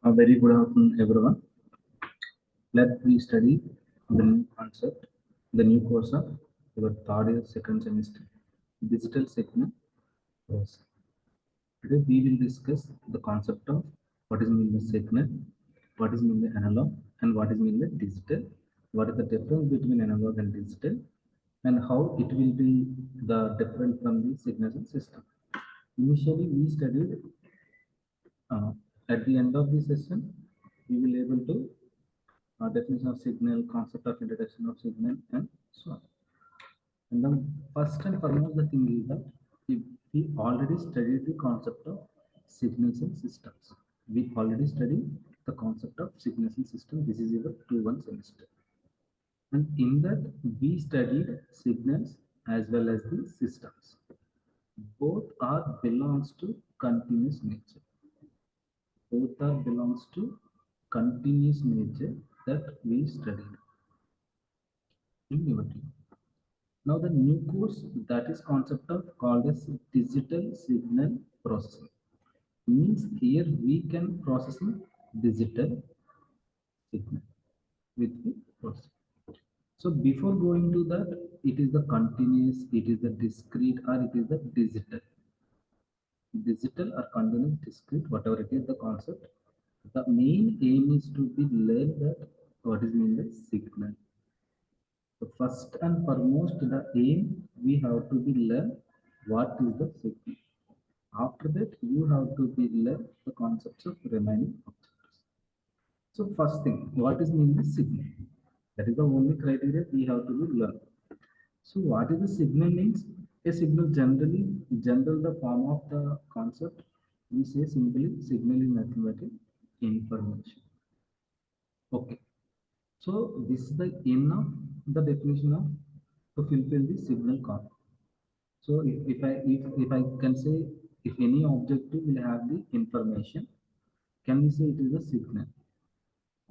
A very good afternoon, everyone. Let we study the new concept, the new course of your third year, second semester, digital signal processing. Today we will discuss the concept of what is mean the signal, what is mean the analog, and what is mean the digital. What is the difference between analog and digital, and how it will be the different from the signals and system. Initially, we studied at the end of the session, we will able to definition of signal, concept of introduction of signal, and so on. And then first and foremost, the thing is that if we already studied the concept of signals and systems. We already studied the concept of signals and systems. This is your 2-1 semester. And in that, we studied signals as well as the systems. Both are belongs to continuous nature. Both are belongs to continuous nature that we studied in your team. Now the new course, that is concept of called as digital signal processing. Means here we can processing digital signal with the processing. So before going to that, it is the continuous, it is the discrete, or it is the digital. Digital or continuous, discrete, whatever it is, the concept. The main aim is to be learn that what is mean the signal. So first and foremost, the aim we have to be learn what is the signal. After that, you have to be learn the concepts of remaining objects. So first thing, what is mean the signal? That is the only criteria we have to be learn. So what is the signal means? A signal generally, the form of the concept, we say simply signal is nothing but information. Okay. So this is the aim of the definition of to fulfill the signal concept. So if I can say if any objective will have the information, can we say it is a signal?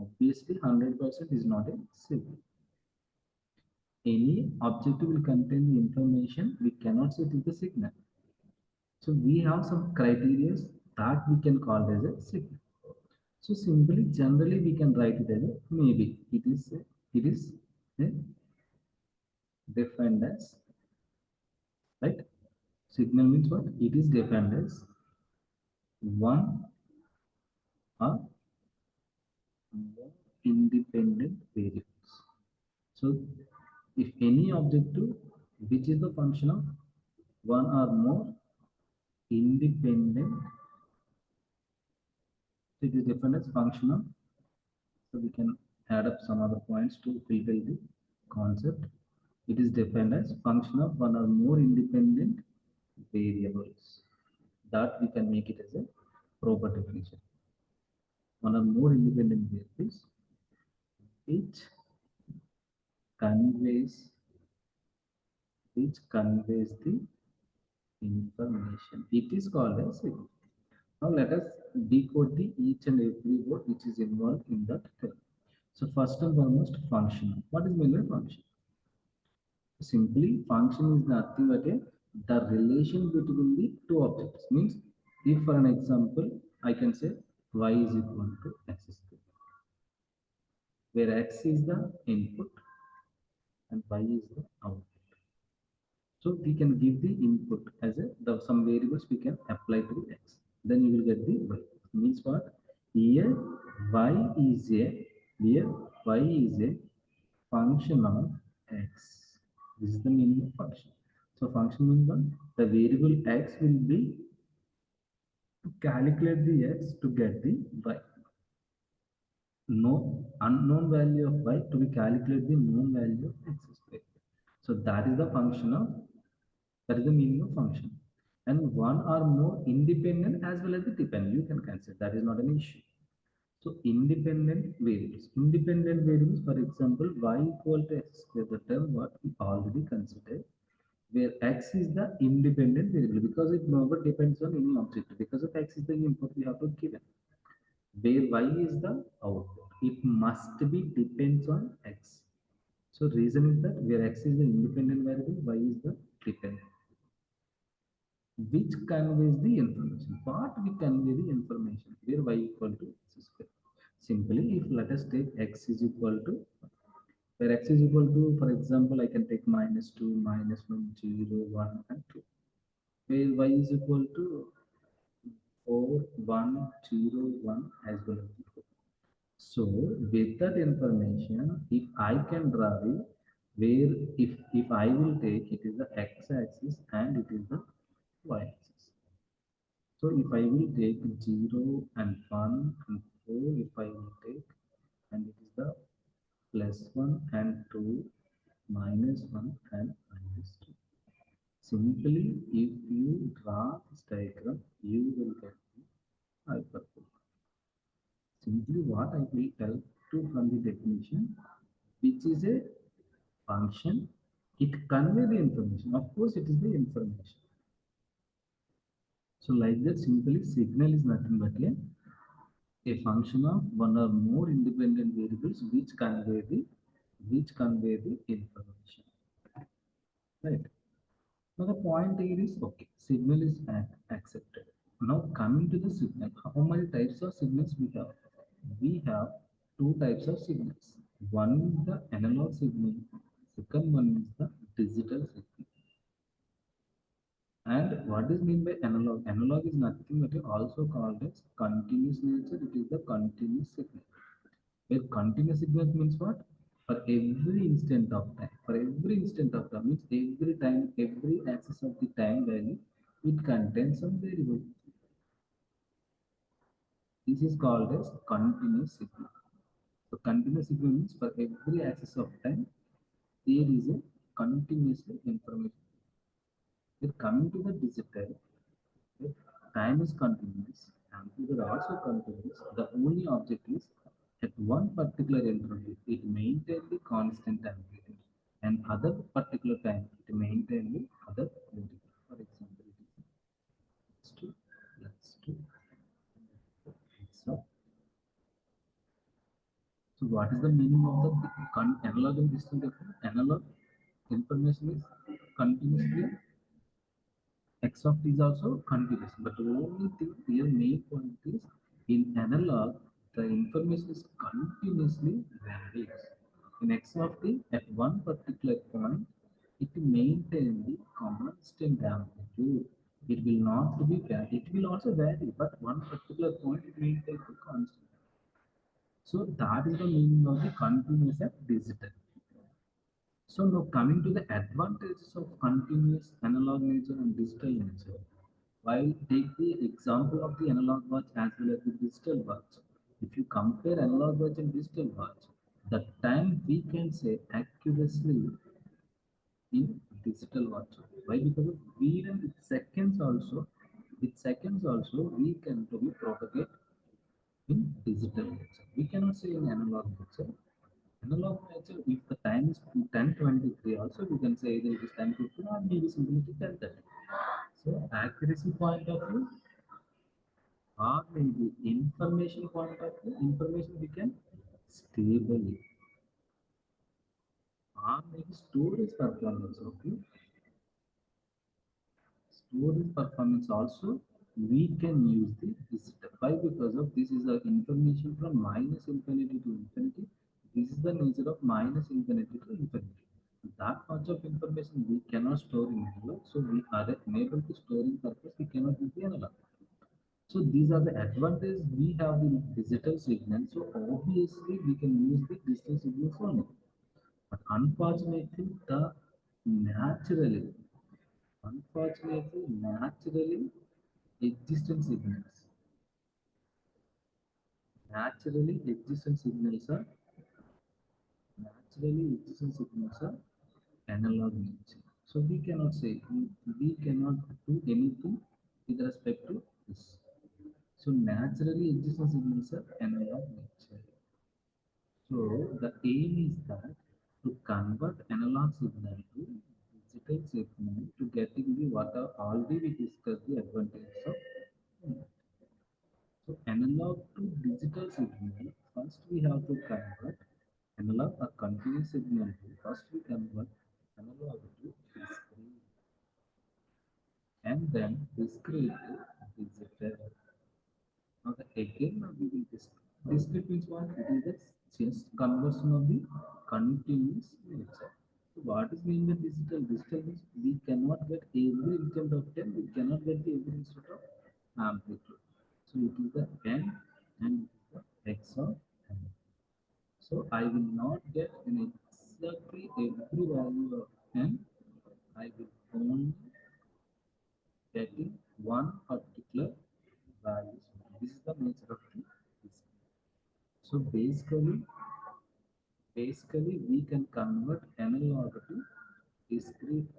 Obviously, 100% is not a signal. Any objective will contain the information, we cannot say it is a signal. So we have some criteria that we can call as a signal. So simply, generally, we can write it as a maybe it is defined as, right? Signal means what? It is defined as one or more independent variables. So if any objective which is the function of one or more independent, it is defined as function of, so we can add up some other points to fulfill the concept. It is defined as function of one or more independent variables. That we can make it as a proper definition. One or more independent variables which conveys the information. It is called as signal. Now let us decode the each and every word which is involved in that term. So first and foremost, function. What is meant by function? Simply, function is nothing but the relation between the two objects. Means, if for an example, I can say y is equal to x squared, where x is the input and y is the output. So we can give the input as some variables we can apply to the x. Then you will get the y. Means what? Here y is a function of x. This is the meaning of function. So function means what? The variable x will be to calculate the x to get the y. No unknown value of y to be calculate the known value of x squared. So that is the function of, that is the meaning of function. And one or more independent as well as the dependent, you can consider, that is not an issue. So independent variables, for example, y equal to x squared, the term what we already considered, where x is the independent variable because it never depends on any object, because of x is the input we have to give it. Where y is the output, it must be depends on x. So reason is that where x is the independent variable, y is the dependent. Which conveys the information. What we convey the information, where y equal to x square. let us take x is equal to, where x is equal to, for example, I can take -2, -1, 0, 1, and 2. Where y is equal to 4, 1, 0, 1 as well as before. So with that information, if I can draw it, where if I will take it is the x-axis and it is the y-axis. So if I will take 0 and 1 and 4, if I will take, and it is the +1 and 2, -1 and -2. Simply, if you draw this diagram, you will get the hyperbola. Simply what I will tell to from the definition, which is a function, it convey the information. Of course, it is the information. So like that, simply signal is nothing but a function of one or more independent variables which convey the information. Right. Now the point here is okay, signal is accepted. Now coming to the signal, how many types of signals we have? We have two types of signals. One is the analog signal, second one is the digital signal. And what is meant by analog? Analog is nothing but also called as continuous nature. It is the continuous signal. Where continuous signal means what? For every instant of time. For every instant of time means every time, every axis of the time value, it contains some variable. This is called as continuous signal. So continuous signal means for every axis of time, there is a continuous information. Then coming to the digital, if time is continuous, amplitude also continuous. The only object is at one particular interval, it maintains the constant amplitude, and other particular time, it maintains the other amplitude. For example, it is two, plus two. So what is the meaning of the analog and digital difference? Analog information is continuously, x of t is also continuous, but the only thing here main point is in analog the information is continuously varies. In x of t at one particular point it maintains the constant amplitude. It will not be it will also vary, but one particular point it maintains the constant. So that is the meaning of the continuous and digital. So now coming to the advantages of continuous analog nature and digital nature. While take the example of the analog watch as well as the digital watch. If you compare analog watch and digital watch, the time we can say accurately in digital watch. Why? Because of even with seconds also we can to be propagate in digital nature. We cannot say in analog nature. Analog nature, if the time is 10:23, also we can say either it is 10:50 or maybe simply 10:30. So accuracy point of view or maybe information point of view, information we can stably or maybe storage performance also we can use the digital. Why? Because of this is the information from minus infinity to infinity. This is the nature of minus infinity to infinity. That much of information we cannot store in analog, so we are unable to store in purpose. We cannot use the analog. So these are the advantages we have in digital signal. So obviously we can use the digital signals only. But naturally, naturally existent signals, naturally existent signals are naturally existent signals are analog nature. So we cannot say we cannot do anything with respect to this. So naturally existent signals are analog nature. So the aim is that to convert analog signal to digital signal to getting the what are already we discussed the advantages of. So analog to digital signal, first we have to convert analog or continuous signal to first we convert analog to discrete and then discrete to digital. Now again we will discuss Discrete means what? It is the just conversion of the continuous nature. So what is mean by digital? Digital means we cannot get every instant of time, we cannot get the every instant of amplitude. So it is the n and it is the x of n. So I will not get in exactly every value of n. I will only getting one particular value. This is the nature of the discrete. So basically we can convert analog to discrete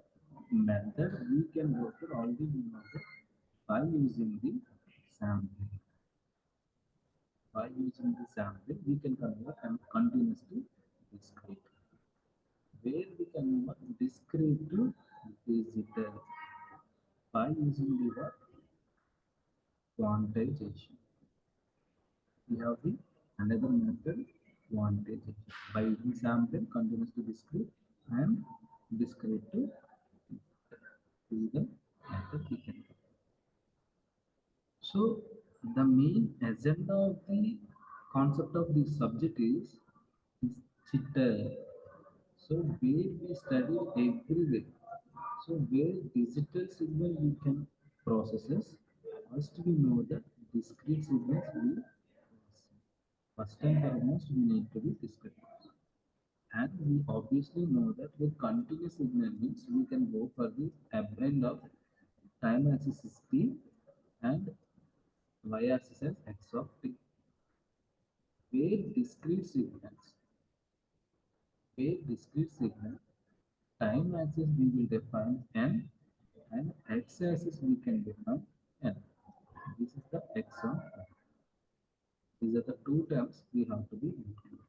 method. We can go for already we know that by using the sampling. By using the sampling, we can convert and continuous to discrete. Where we convert discrete to digital by using the what? Quantization. We have the another method quantization by using sampling continuous to discrete and discrete to digital method we can. So the main agenda of the concept of this subject is jitter. So where we study everywhere. So where digital signal we can processes, first we know that discrete signals we first and foremost we need to be discrete. And we obviously know that with continuous signal means we can go for the blend of time axis is t and y-axis as x of t. Where discrete signals, where discrete signal, time axis we will define n and x axis we can define n. This is the x of n. These are the two terms we have to be included.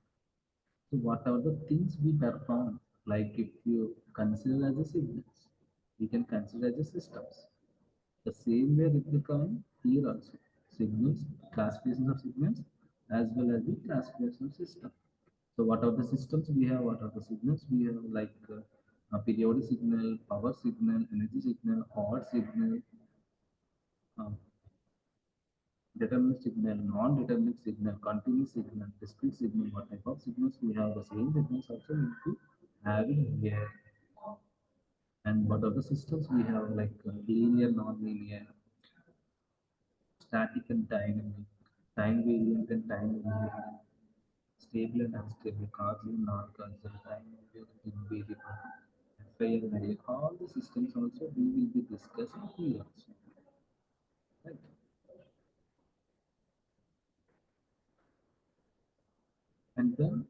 So what are the things we perform? Like if you consider as a signals, we can consider as a systems. The same way replicant here also. Signals, classification of signals as well as the classification of system. So what are the systems we have? What are the signals we have? Like a periodic signal, power signal, energy signal, odd signal, um, determinate signal, non-determinate signal, continuous signal, discrete signal. What type of signals we have? The same signals also need to having here. And what are the systems we have? Like linear, non-linear, static and dynamic, time variant and time invariant, stable and unstable, causal and non-causal, time invariable, fail and all the systems also we will be discussing here also. Right? And then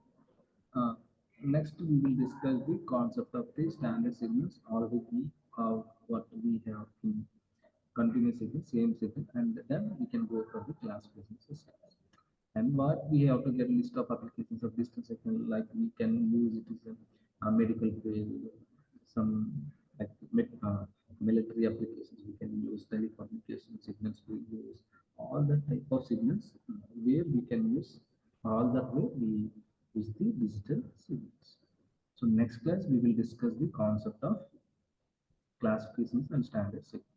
next we will discuss the concept of the standard signals or the what we have in continuous signal, same signal, and then we can go for the classification systems. And what we have to get a list of applications of distance signal, like we can use it as a medical field, some like military applications. We can use telecommunication signals. We use all the type of signals where we can use all that way we use the digital signals. So next class we will discuss the concept of classifications and standard signals.